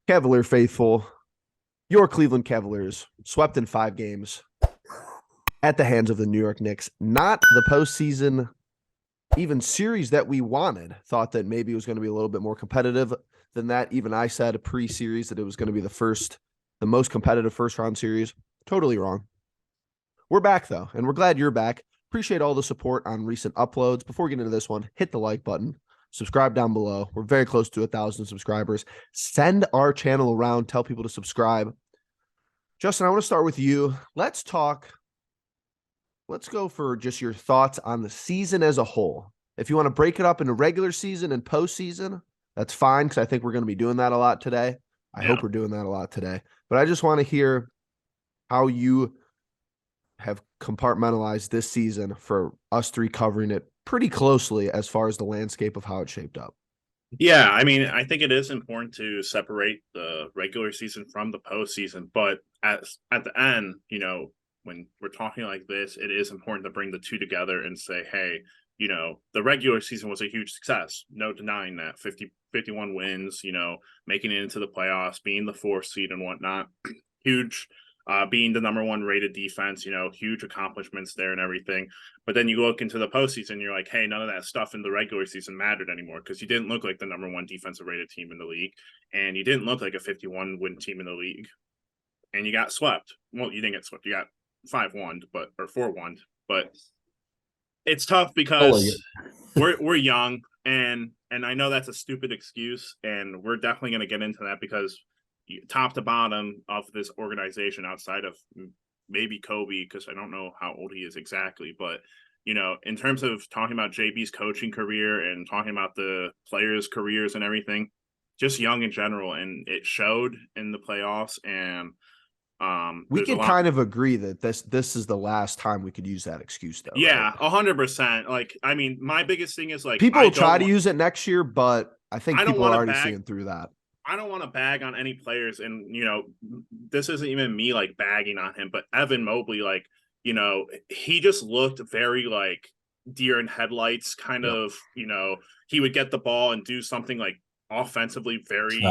Cavalier faithful, your Cleveland Cavaliers swept in 5 games at the hands of the New York Knicks. Not the postseason even series that we wanted. Thought that maybe it was going to be a little bit more competitive than that. Even I said pre-series that it was going to be the most competitive first round series. Totally wrong. We're back though, and we're glad you're back. Appreciate all the support on recent uploads. Before we get into this one, hit the like button. Subscribe down below. We're very close to 1,000 subscribers. Send our channel around. Tell people to subscribe. Justin, I want to start with you. Let's go for just your thoughts on the season as a whole. If you want to break it up into regular season and postseason, that's fine, because I think we're going to be doing that a lot today. I hope we're doing that a lot today. But I just want to hear how you have compartmentalized this season for us three covering it pretty closely as far as the landscape of how it shaped up. Yeah, I mean, I think it is important to separate the regular season from the postseason, but at the end, when we're talking like this, it is important to bring the two together and say, hey, the regular season was a huge success. No denying that. 51 wins, making it into the playoffs, being the 4th seed and whatnot. Huge. Being the number 1 rated defense, huge accomplishments there and everything. But then you look into the postseason, you're like, hey, none of that stuff in the regular season mattered anymore, because you didn't look like the number 1 defensive rated team in the league, and you didn't look like a 51-win team in the league, and you got swept. Well, you didn't get swept. You got 5-1, or 4-1. But it's tough because we're young, and I know that's a stupid excuse, and we're definitely going to get into that, because top to bottom of this organization, outside of maybe Kobe, because I don't know how old he is exactly, but in terms of talking about JB's coaching career and talking about the players' careers and everything, just young in general, and it showed in the playoffs. And we could kind of agree that this is the last time we could use that excuse, though. Yeah, right? 100%. Like, I mean, my biggest thing is, like, people will try to use it next year, but I think people are already seeing through that. I don't want to bag on any players, and this isn't even me like bagging on him, but Evan Mobley, like, he just looked very like deer in headlights kind of. He would get the ball and do something like offensively very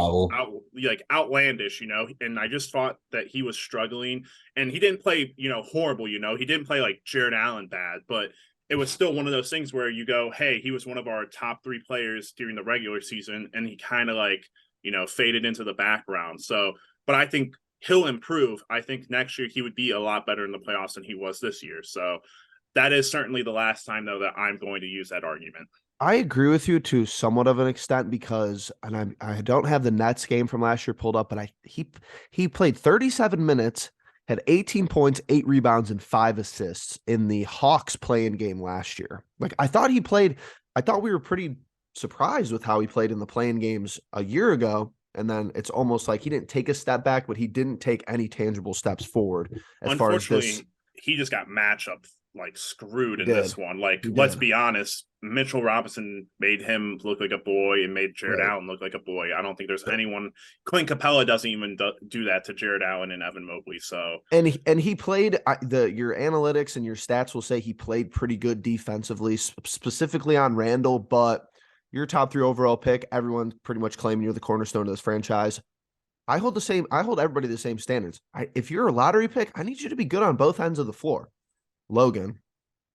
outlandish, and I just thought that he was struggling, and he didn't play horrible, he didn't play like Jared Allen bad, but it was still one of those things where you go, hey, he was one of our top 3 players during the regular season, and he kind of like faded into the background. So, but I think he'll improve. I think next year he would be a lot better in the playoffs than he was this year. So that is certainly the last time, though, that I'm going to use that argument. I agree with you to somewhat of an extent, because, and I don't have the Nets game from last year pulled up, but he played 37 minutes, had 18 points, 8 rebounds, and 5 assists in the Hawks play-in game last year. Like, I thought we were pretty surprised with how he played in the play-in games a year ago. And then it's almost like he didn't take a step back, but he didn't take any tangible steps forward as far as this. He just got matchup like screwed in this one. Like, let's be honest, Mitchell Robinson made him look like a boy and made Jared Allen look like a boy. I don't think there's anyone. Clint Capella doesn't even do that to Jared Allen and Evan Mobley. So and he played your analytics and your stats will say he played pretty good defensively, specifically on Randall, but your top 3 overall pick, everyone's pretty much claiming you're the cornerstone of this franchise. I hold everybody the same standards. If you're a lottery pick, I need you to be good on both ends of the floor. Logan,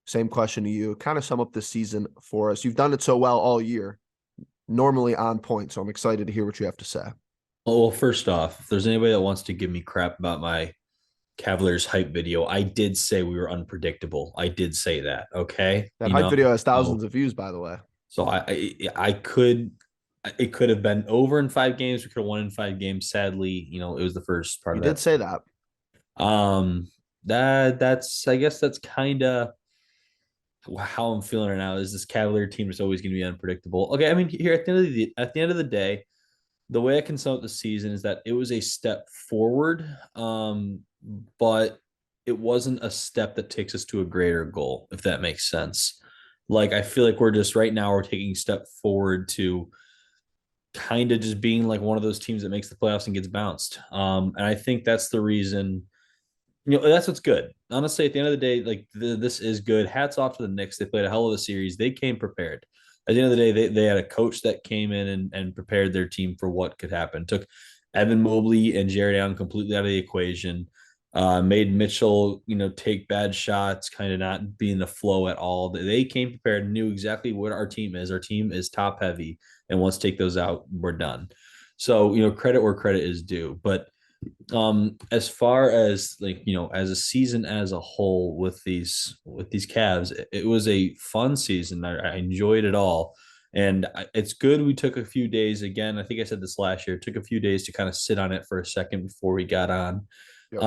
same question to you. Kind of sum up this season for us. You've done it so well all year, normally on point. So I'm excited to hear what you have to say. Well, first off, if there's anybody that wants to give me crap about my Cavaliers hype video, I did say we were unpredictable. I did say that. Okay. That hype video has thousands of views, by the way. So it could have been over in 5 games. We could have won in 5 games. Sadly, it was the first part of that. You did say that. I guess that's kind of how I'm feeling right now. Is this Cavalier team is always going to be unpredictable? Okay, I mean, here at the end of the day, the way I can sum up the season is that it was a step forward, but it wasn't a step that takes us to a greater goal, if that makes sense. Like, I feel like we're taking a step forward to kind of just being like one of those teams that makes the playoffs and gets bounced. And I think that's the reason, that's what's good. Honestly, at the end of the day, like this is good. Hats off to the Knicks. They played a hell of a series. They came prepared. At the end of the day, they had a coach that came in and prepared their team for what could happen. Took Evan Mobley and Jared Allen completely out of the equation. Made Mitchell, take bad shots, kind of not be in the flow at all. They came prepared, knew exactly what our team is. Our team is top heavy, and once take those out, we're done. So, credit where credit is due. But as far as as a season as a whole with these Cavs, it was a fun season. I enjoyed it all. And it's good we took a few days again. I think I said this last year. It took a few days to kind of sit on it for a second before we got on. Yep.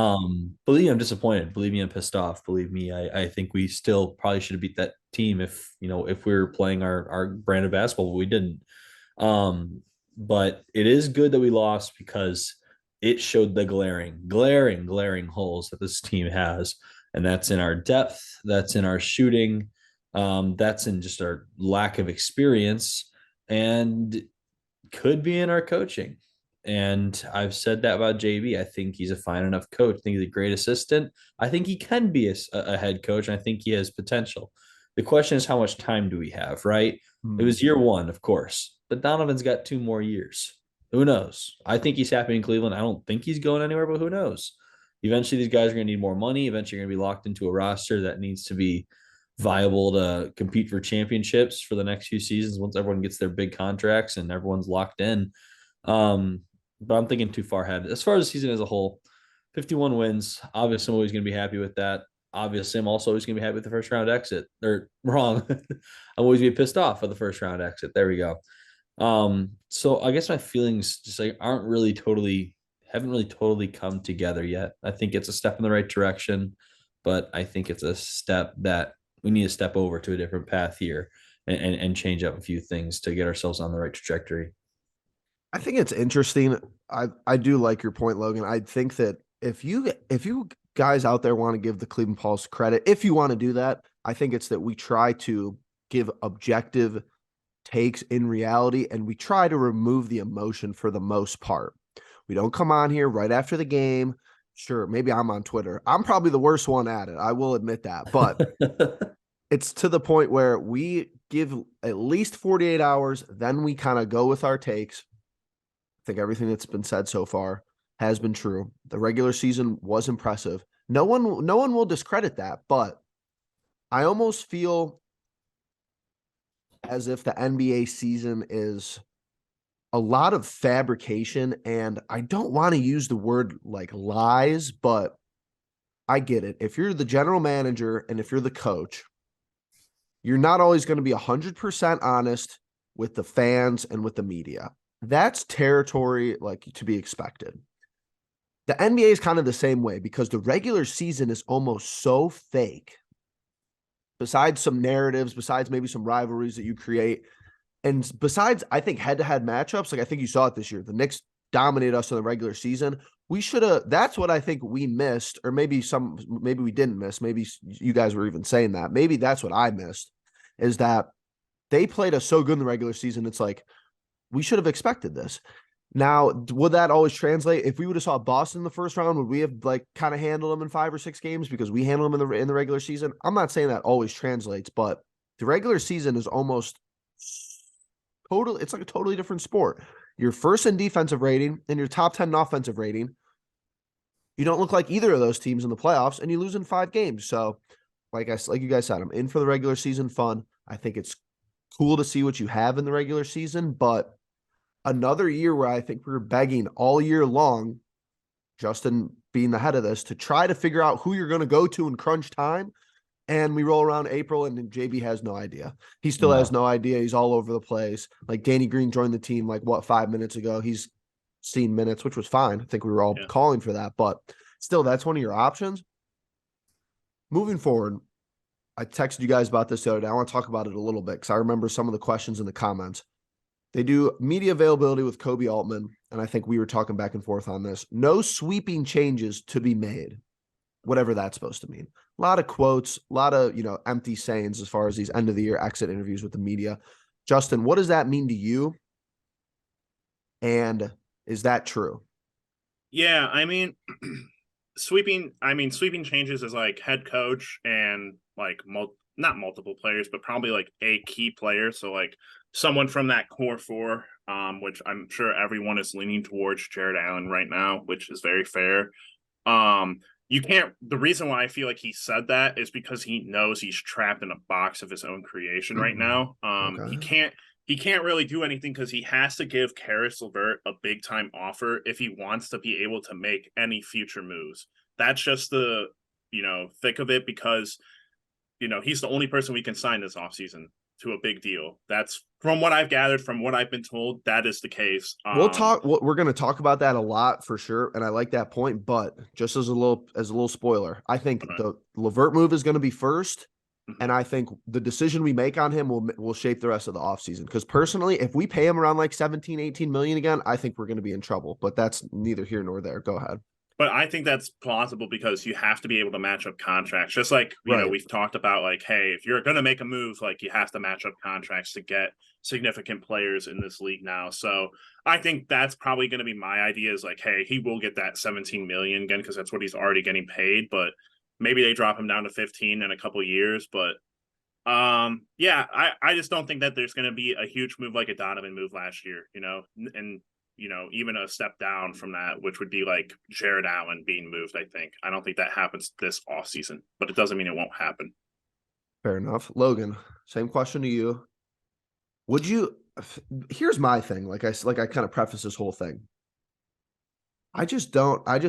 Believe me, I'm disappointed. Believe me, I'm pissed off. Believe me, I think we still probably should have beat that team if we were playing our brand of basketball, but we didn't. But it is good that we lost because it showed the glaring holes that this team has, and that's in our depth, that's in our shooting, that's in just our lack of experience, and could be in our coaching. And I've said that about JB. I think he's a fine enough coach. I think he's a great assistant. I think he can be a head coach. I think he has potential. The question is, how much time do we have, right? It was year one, of course, but Donovan's got 2 more years. Who knows? I think he's happy in Cleveland. I don't think he's going anywhere, but who knows? Eventually, these guys are going to need more money. Eventually, you're going to be locked into a roster that needs to be viable to compete for championships for the next few seasons once everyone gets their big contracts and everyone's locked in. But I'm thinking too far ahead. As far as the season as a whole, 51 wins. Obviously, I'm always going to be happy with that. Obviously, I'm also always going to be happy with the first round exit. Or wrong. I'm always be pissed off at the first round exit. There we go. So I guess my feelings just haven't really totally come together yet. I think it's a step in the right direction, but I think it's a step that we need to step over to a different path here and change up a few things to get ourselves on the right trajectory. I think it's interesting. I do like your point, Logan. I think that if you guys out there want to give the Cleveland Pulse credit, if you want to do that, I think it's that we try to give objective takes in reality, and we try to remove the emotion for the most part. We don't come on here right after the game. Sure, maybe I'm on Twitter. I'm probably the worst one at it. I will admit that. But it's to the point where we give at least 48 hours, then we kind of go with our takes. I think everything that's been said so far has been true. The regular season was impressive. No one will discredit that, but I almost feel as if the NBA season is a lot of fabrication, and I don't want to use the word like lies, but I get it. If you're the general manager and if you're the coach, you're not always going to be 100% honest with the fans and with the media. That's territory like to be expected. The NBA is kind of the same way because the regular season is almost so fake. Besides some narratives, besides maybe some rivalries that you create, and besides, I think head-to-head matchups, like I think you saw it this year, the Knicks dominate us in the regular season. We should have, that's what I think we missed, or maybe we didn't miss. Maybe you guys were even saying that. Maybe that's what I missed, is that they played us so good in the regular season. It's like, we should have expected this. Now, would that always translate? If we would have saw Boston in the first round, would we have like kind of handled them in 5 or 6 games because we handle them in the regular season? I'm not saying that always translates, but the regular season is almost total. It's like a totally different sport. You're first in defensive rating and your top 10 in offensive rating. You don't look like either of those teams in the playoffs, and you lose in 5 games. So, like you guys said, I'm in for the regular season fun. I think it's cool to see what you have in the regular season, but another year where I think we were begging all year long, Justin being the head of this, to try to figure out who you're going to go to in crunch time. And we roll around April and JB has no idea. He still has no idea. He's all over the place. Like Danny Green joined the team 5 minutes ago. He's seen minutes, which was fine. I think we were all calling for that, but still, that's one of your options. Moving forward, I texted you guys about this the other day. I want to talk about it a little bit because I remember some of the questions in the comments. They do media availability with Kobe Altman, and I think we were talking back and forth on this. No sweeping changes to be made, whatever that's supposed to mean. A lot of quotes, a lot of, empty sayings as far as these end of the year exit interviews with the media. Justin, what does that mean to you? And is that true? Yeah, I mean, sweeping changes as like head coach and like not multiple players, but probably like a key player. So like someone from that core 4 which I'm sure everyone is leaning towards Jared Allen right now, which is very fair. You can't, the reason why I feel like he said that is because he knows he's trapped in a box of his own creation right now. Okay. He can't really do anything because he has to give Karis LeVert a big time offer if he wants to be able to make any future moves. That's just the, thick of it, because, he's the only person we can sign this offseason to a big deal. That's from what I've gathered, from what I've been told, that is the case. We're going to talk about that a lot for sure, and I like that point. But just as a little spoiler, I think the LeVert move is going to be first, and I think the decision we make on him will shape the rest of the offseason. Because personally, if we pay him around like 17, 18 million again, I think we're going to be in trouble. But that's neither here nor there. Go ahead. But I think that's plausible because you have to be able to match up contracts. Just like, Right. We've talked about, like, hey, if you're going to make a move, like, you have to match up contracts to get significant players in this league now. So I think that's probably going to be my idea, is like, hey, he will get that 17 million again because that's what he's already getting paid. But maybe they drop him down to 15 in a couple of years. But yeah, I just don't think that there's going to be a huge move like a Donovan move last year, and even a step down from that, which would be like Jared Allen being moved. I don't think that happens this offseason, but it doesn't mean it won't happen. Fair enough. Logan, same question to you. Would you, here's my thing. Like I kind of preface this whole thing. I just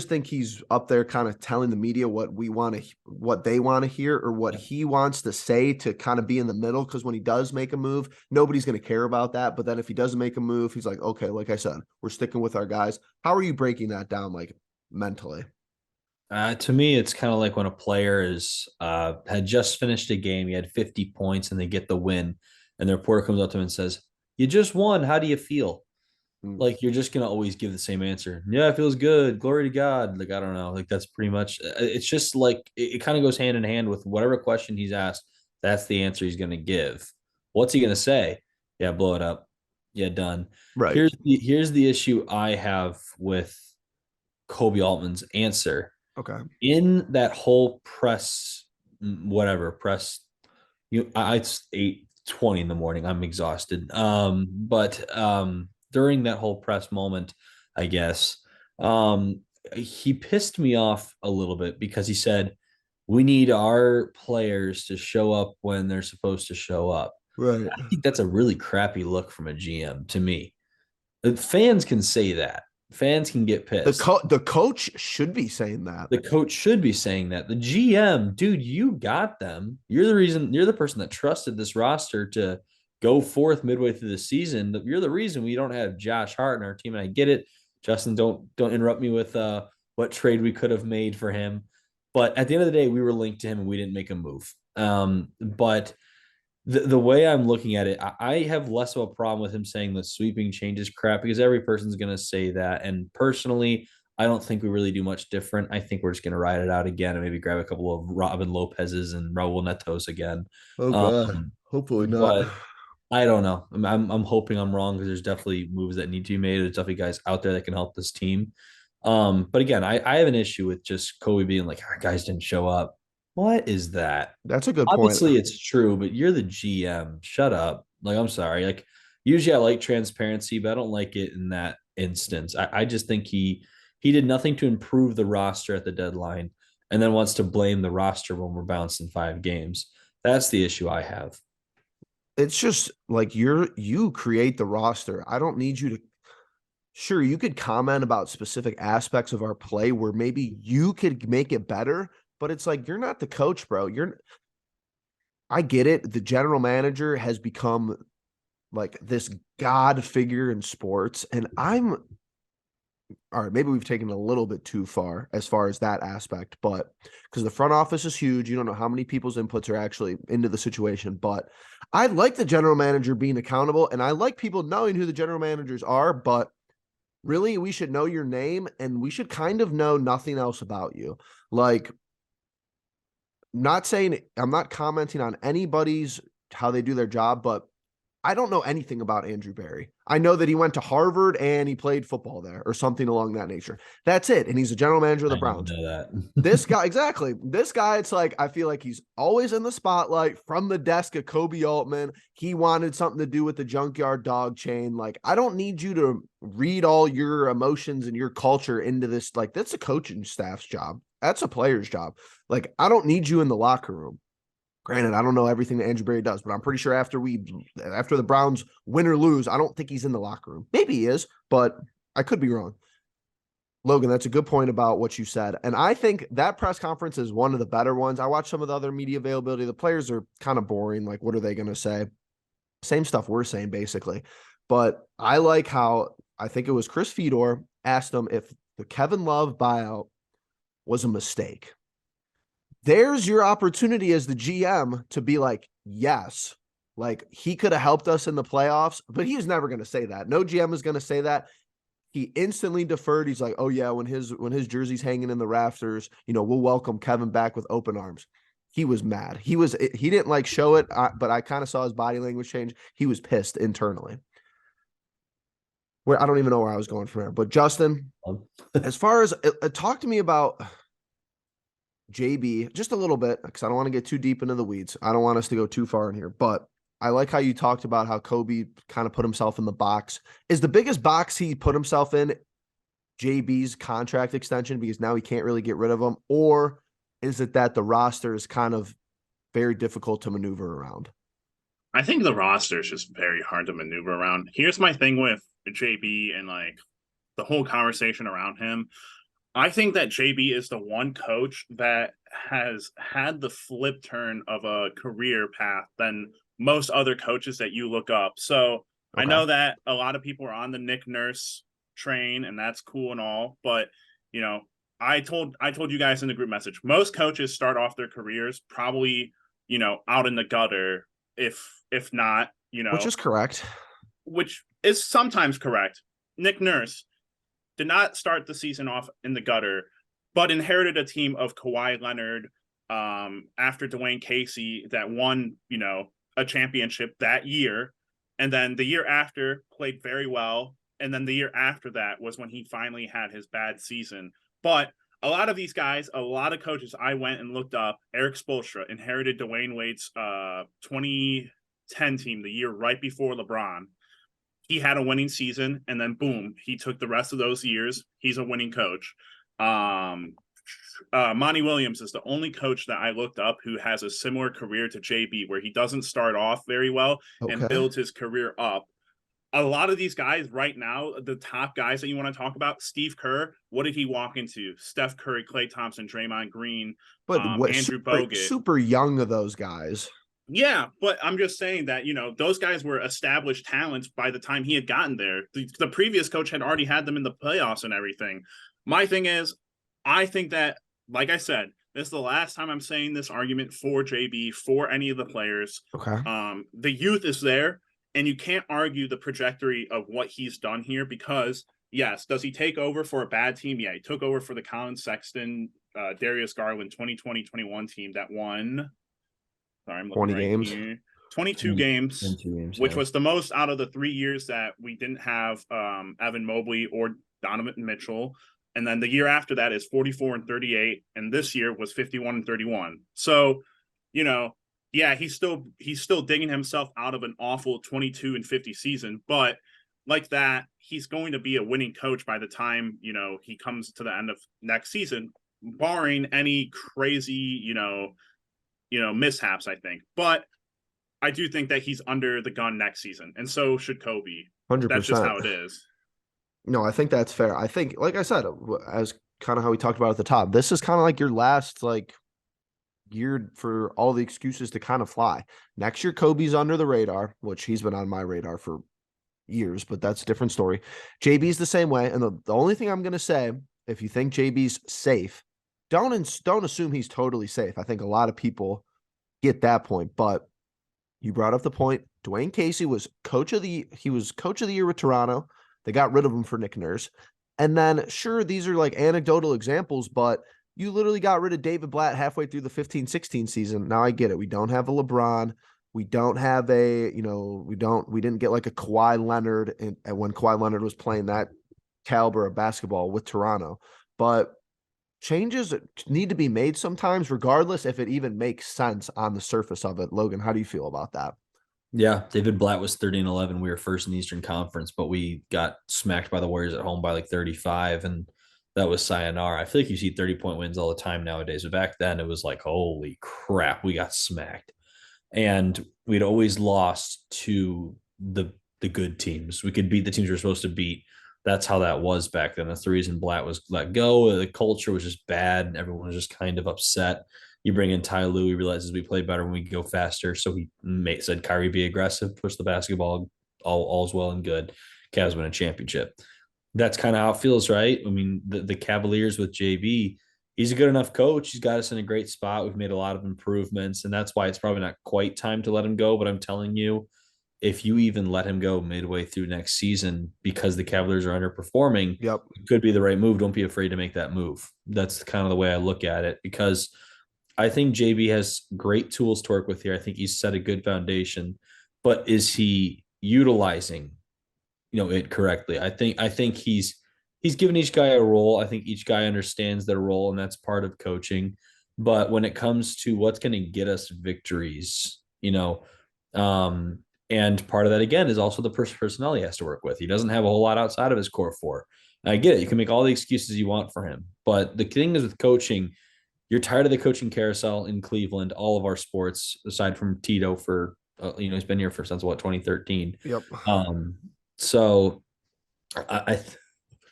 think he's up there kind of telling the media what they want to hear, or what he wants to say, to kind of be in the middle. Cause when he does make a move, nobody's going to care about that. But then if he doesn't make a move, he's like, okay, like I said, we're sticking with our guys. How are you breaking that down, like mentally? To me, it's kind of like when a player had just finished a game, he had 50 points, and they get the win, and the reporter comes up to him and says, "You just won. How do you feel?" Like, you're just gonna always give the same answer. Yeah, it feels good. Glory to God. Like, I don't know. Like, that's pretty much. It's just like it kind of goes hand in hand with whatever question he's asked. That's the answer he's gonna give. What's he gonna say? Yeah, blow it up. Yeah, done. Right. Here's the issue I have with Kobe Altman's answer. Okay. In that whole press, whatever press, it's 8:20 in the morning. I'm exhausted. But during that whole press moment, I guess, he pissed me off a little bit because he said, we need our players to show up when they're supposed to show up. Right. I think that's a really crappy look from a GM to me. Fans can say that. Fans can get pissed. The coach should be saying that. The coach should be saying that. The GM, dude, you got them. You're the reason. You're the person that trusted this roster to go forth midway through the season. You're the reason we don't have Josh Hart in our team. And I get it. Justin, don't interrupt me with what trade we could have made for him. But at the end of the day, we were linked to him and we didn't make a move. But the way I'm looking at it, I have less of a problem with him saying the sweeping changes crap, because every person's going to say that. And personally, I don't think we really do much different. I think we're just going to ride it out again and maybe grab a couple of Robin Lopez's and Raul Netos again. Oh God, hopefully not. But I don't know. I'm hoping I'm wrong, because there's definitely moves that need to be made. There's definitely guys out there that can help this team. But again, I have an issue with just Kobe being like, our guys didn't show up. What is that? That's a good Obviously, point. it's true, but you're the GM. Shut up. Like, I'm sorry. Like, usually I like transparency, but I don't like it in that instance. I just think he did nothing to improve the roster at the deadline, and then wants to blame the roster when we're bouncing 5 games. That's the issue I have. It's just like you create the roster. I don't need you to. Sure, you could comment about specific aspects of our play where maybe you could make it better, but it's like, you're not the coach, bro. I get it. The general manager has become like this god figure in sports, and all right, maybe we've taken it a little bit too far as that aspect, but because the front office is huge, you don't know how many people's inputs are actually into the situation. But I like the general manager being accountable, and I like people knowing who the general managers are, but really, we should know your name, and we should kind of know nothing else about you. Like, I'm not commenting on anybody's how they do their job, but I don't know anything about Andrew Berry. I know that he went to Harvard and he played football there or something along that nature. That's it. And he's a general manager of the I Browns. know that. This guy, exactly. This guy, it's like, I feel like he's always in the spotlight from the desk of Kobe Altman. He wanted something to do with the junkyard dog chain. Like, I don't need you to read all your emotions and your culture into this. Like, that's a coaching staff's job. That's a player's job. Like, I don't need you in the locker room. Granted, I don't know everything that Andrew Berry does, but I'm pretty sure after the Browns win or lose, I don't think he's in the locker room. Maybe he is, but I could be wrong. Logan, that's a good point about what you said. And I think that press conference is one of the better ones. I watched some of the other media availability. The players are kind of boring. Like, what are they going to say? Same stuff we're saying, basically. But I like how, I think it was Chris Fedor asked him if the Kevin Love buyout was a mistake. There's your opportunity as the GM to be like, yes, like he could have helped us in the playoffs, but he was never going to say that. No GM is going to say that. He instantly deferred. He's like, oh yeah, when his jersey's hanging in the rafters, we'll welcome Kevin back with open arms. He was mad. He didn't like show it, but I kind of saw his body language change. He was pissed internally. Where I don't even know where I was going from there. But Justin, as far as talk to me about JB just a little bit, because I don't want to get too deep into the weeds. I don't want us to go too far in here, but I like how you talked about how Kobe kind of put himself in the box. Is the biggest box he put himself in JB's contract extension because now he can't really get rid of him? Or is it that the roster is kind of very difficult to maneuver around? I think the roster is just very hard to maneuver around. Here's my thing with JB and like the whole conversation around him. I think that JB is the one coach that has had the flip turn of a career path than most other coaches that you look up. So okay. I know that a lot of people are on the Nick Nurse train, and that's cool and all. But, I told you guys in the group message, most coaches start off their careers probably, out in the gutter, if not, Which is correct. Which is sometimes correct. Nick Nurse did not start the season off in the gutter, but inherited a team of Kawhi Leonard after Dwayne Casey that won, a championship that year. And then the year after played very well. And then the year after that was when he finally had his bad season. But a lot of these guys, a lot of coaches I went and looked up, Eric Spoelstra inherited Dwayne Wade's 2010 team, the year right before LeBron. He had a winning season, and then boom, he took the rest of those years. He's a winning coach. Monty Williams is the only coach that I looked up who has a similar career to JB, where he doesn't start off very well and builds his career up. A lot of these guys right now, the top guys that you want to talk about, Steve Kerr, what did he walk into? Steph Curry, Klay Thompson, Draymond Green, but Andrew Bogut. Super young of those guys. Yeah, but I'm just saying that, those guys were established talents by the time he had gotten there. The previous coach had already had them in the playoffs and everything. My thing is, I think that, like I said, this is the last time I'm saying this argument for JB, for any of the players. Okay. The youth is there, and you can't argue the trajectory of what he's done here because, yes, does he take over for a bad team? Yeah, he took over for the Colin Sexton, Darius Garland 2020-21 team that won – sorry, I'm looking 20 games. Here. 22 games, which was the most out of the 3 years that we didn't have Evan Mobley or Donovan Mitchell. And then the year after that is 44-38, and this year was 51-31. So, yeah, he's still digging himself out of an awful 22-50 season, but like that, he's going to be a winning coach by the time, he comes to the end of next season, barring any crazy, mishaps, I think. But I do think that he's under the gun next season, and so should Kobe. 100%. That's just how it is. No, I think that's fair. I think, like I said, as kind of how we talked about at the top, this is kind of like your last, geared for all the excuses to kind of fly. Next year, Kobe's under the radar, which he's been on my radar for years, but that's a different story. JB's the same way. And the only thing I'm going to say, if you think JB's safe, don't assume he's totally safe. I think a lot of people get that point, but you brought up the point. Dwayne Casey was coach of the year with Toronto. They got rid of him for Nick Nurse. And then sure, these are like anecdotal examples, but you literally got rid of David Blatt halfway through the 15-16 season. Now I get it. We don't have a LeBron. We don't have we didn't get like a Kawhi Leonard and when Kawhi Leonard was playing that caliber of basketball with Toronto. But changes need to be made sometimes, regardless if it even makes sense on the surface of it. Logan, how do you feel about that? Yeah, David Blatt was 30-11. We were first in the Eastern Conference, but we got smacked by the Warriors at home by like 35, and that was sayonara. I feel like you see 30-point wins all the time nowadays, but back then it was like, holy crap, we got smacked. And we'd always lost to the good teams. We could beat the teams we were supposed to beat. That's how that was back then. That's the reason Blatt was let go. The culture was just bad, and everyone was just kind of upset. You bring in Ty Lue, he realizes we play better when we go faster. So he said, Kyrie, be aggressive, push the basketball, all's well and good. Cavs win a championship. That's kind of how it feels, right? I mean, the Cavaliers with JB, he's a good enough coach. He's got us in a great spot. We've made a lot of improvements, and that's why it's probably not quite time to let him go. But I'm telling you, if you even let him go midway through next season because the Cavaliers are underperforming, Yep. it could be the right move. Don't be afraid to make that move. That's kind of the way I look at it, because I think JB has great tools to work with here. I think he's set a good foundation, but is he utilizing, it correctly? I think he's given each guy a role. I think each guy understands their role, and that's part of coaching. But when it comes to what's going to get us victories, and part of that again is also the personnel he has to work with. He doesn't have a whole lot outside of his core four. And I get it. You can make all the excuses you want for him, but the thing is with coaching, you're tired of the coaching carousel in Cleveland, all of our sports, aside from Tito for, he's been here since 2013. Yep. So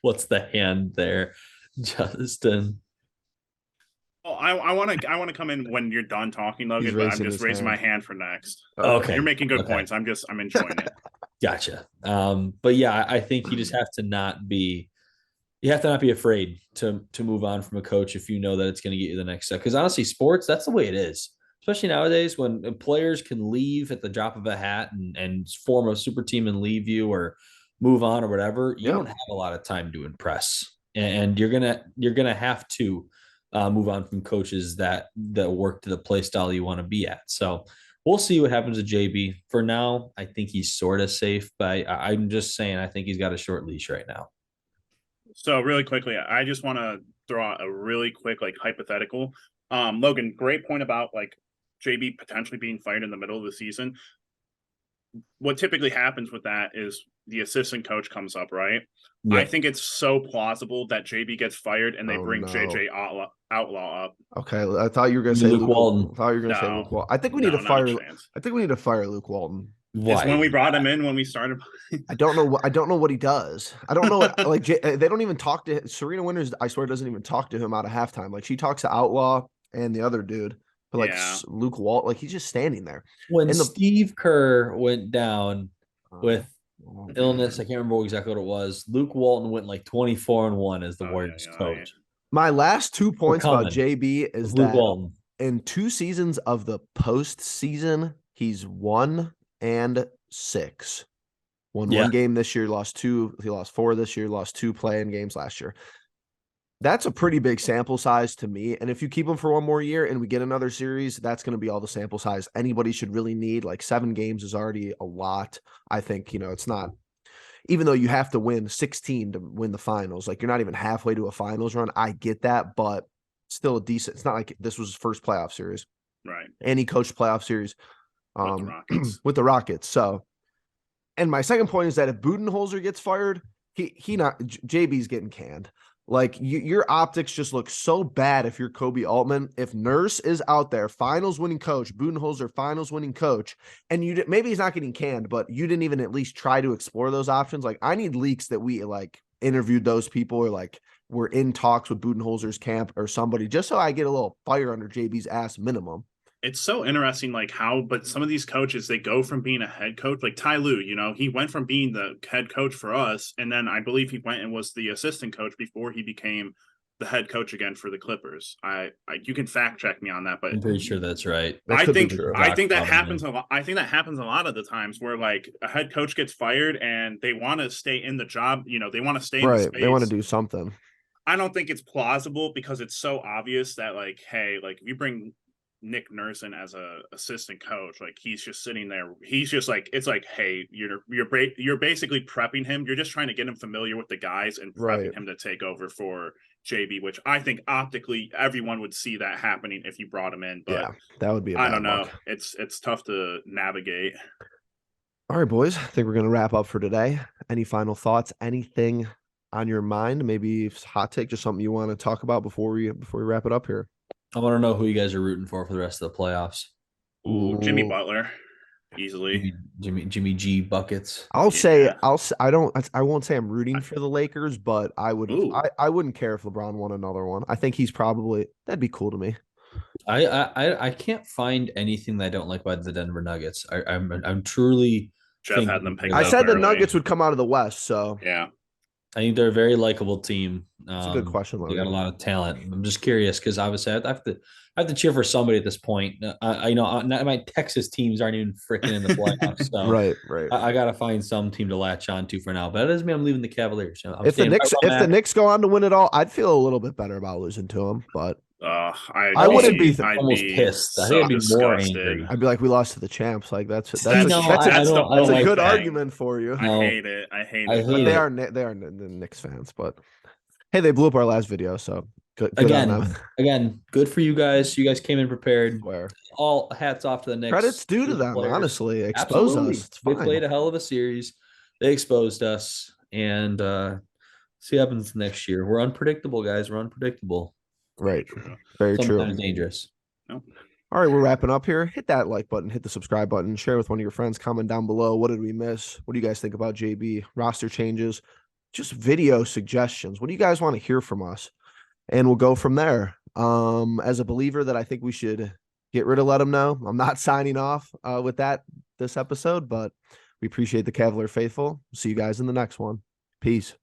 what's the hand there, Justin? Oh, I want to come in when you're done talking, Logan, but I'm just raising my hand for next. Okay. You're making good points. I'm enjoying it. Gotcha. But yeah, I think you just have to not be afraid to move on from a coach if you know that it's going to get you the next step. Because honestly, sports, that's the way it is. Especially nowadays when players can leave at the drop of a hat and form a super team and leave you or move on or whatever. You don't have a lot of time to impress, and you're gonna have to move on from coaches that work to the play style you want to be at. So we'll see what happens to JB. For now, I think he's sort of safe, but I'm just saying I think he's got a short leash right now. So really quickly, I just want to throw out a really quick hypothetical. Logan, great point about JB potentially being fired in the middle of the season. What typically happens with that is the assistant coach comes up, right? Yep. I think it's so plausible that JB gets fired and they bring JJ Outlaw up. Okay, I thought you were going to say Luke Walton. I thought you were going to say Luke Walton. I think we need to fire. I think we need to fire Luke Walton. Why? It's when we brought him in when we started. I don't know what he does. I don't know what they don't even talk to Serena Winters. I swear doesn't even talk to him out of halftime. She talks to Outlaw and the other dude. But Luke Walton, he's just standing there. When Steve Kerr went down with illness, I can't remember exactly what it was. Luke Walton went 24-1 as the Warriors coach. My last 2 points about JB is Luke that Walton. In 2 seasons of the postseason, he's 1-6. Won 1 game this year, lost 2. He lost 4 this year, lost 2 play-in games last year. That's a pretty big sample size to me. And if you keep him for 1 more year and we get another series, that's going to be all the sample size anybody should really need. 7 games is already a lot. I think, it's not, even though you have to win 16 to win the finals, you're not even halfway to a finals run. I get that, but still a decent, it's not like this was his first playoff series. Right. And he coached playoff series with the Rockets. So, and my second point is that if Budenholzer gets fired, JB's getting canned. Your optics just look so bad if you're Kobe Altman. If Nurse is out there, finals winning coach, Budenholzer, finals winning coach, and maybe he's not getting canned, but you didn't even at least try to explore those options. I need leaks that we interviewed those people or we're in talks with Budenholzer's camp or somebody, just so I get a little fire under JB's ass minimum. It's so interesting, but some of these coaches, they go from being a head coach, like Ty Lue, he went from being the head coach for us, and then I believe he went and was the assistant coach before he became the head coach again for the Clippers. You can fact check me on that, but I'm pretty sure that's right. I think that happens a lot. I think that happens a lot of the times where a head coach gets fired and they want to stay in the job. They want to stay in the space. They want to do something. I don't think it's plausible because it's so obvious that hey, if you bring Nick Nurse as a assistant coach, like he's just sitting there. He's just like, it's like, hey, you're basically prepping him. You're just trying to get him familiar with the guys and prepping him to take over for JB, which I think optically everyone would see that happening if you brought him in. But Yeah, that would be. I don't know. Look. It's tough to navigate. All right, boys. I think we're gonna wrap up for today. Any final thoughts? Anything on your mind? Maybe hot take, just something you want to talk about before we wrap it up here. I want to know who you guys are rooting for the rest of the playoffs. Ooh, Jimmy Butler, easily. Jimmy G buckets. I won't say I'm rooting for the Lakers, but I wouldn't care if LeBron won another one. I think that'd be cool to me. I can't find anything that I don't like about the Denver Nuggets. I'm truly. Jeff had them picked. I said the Nuggets would come out of the West, so yeah. I think they're a very likable team. It's a good question. They got a lot of talent. I'm just curious because obviously I have to cheer for somebody at this point. My Texas teams aren't even freaking in the playoffs. So right. I got to find some team to latch on to for now. But that doesn't mean I'm leaving the Cavaliers. If the Knicks go on to win it all, I'd feel a little bit better about losing to them. But I wouldn't be almost pissed. I think I'd be more angry. I'd be like, we lost to the champs. Like that's a good argument for you. I hate it. But they are the Knicks fans. But hey, they blew up our last video, so good again, good for you guys. You guys came in prepared. All hats off to the Knicks. Credits due to them, players. Honestly. Expose us. It's fine. They played a hell of a series. They exposed us, and see what happens next year. We're unpredictable, guys. We're unpredictable. Right. Very true. Sometimes dangerous. No. All right, we're wrapping up here. Hit that like button, hit the subscribe button, share with one of your friends, comment down below. What did we miss? What do you guys think about JB? Roster changes, just video suggestions. What do you guys want to hear from us? And we'll go from there. As a believer that I think we should get rid of Let Them Know. I'm not signing off with this episode, but we appreciate the Cavalier faithful. See you guys in the next one. Peace.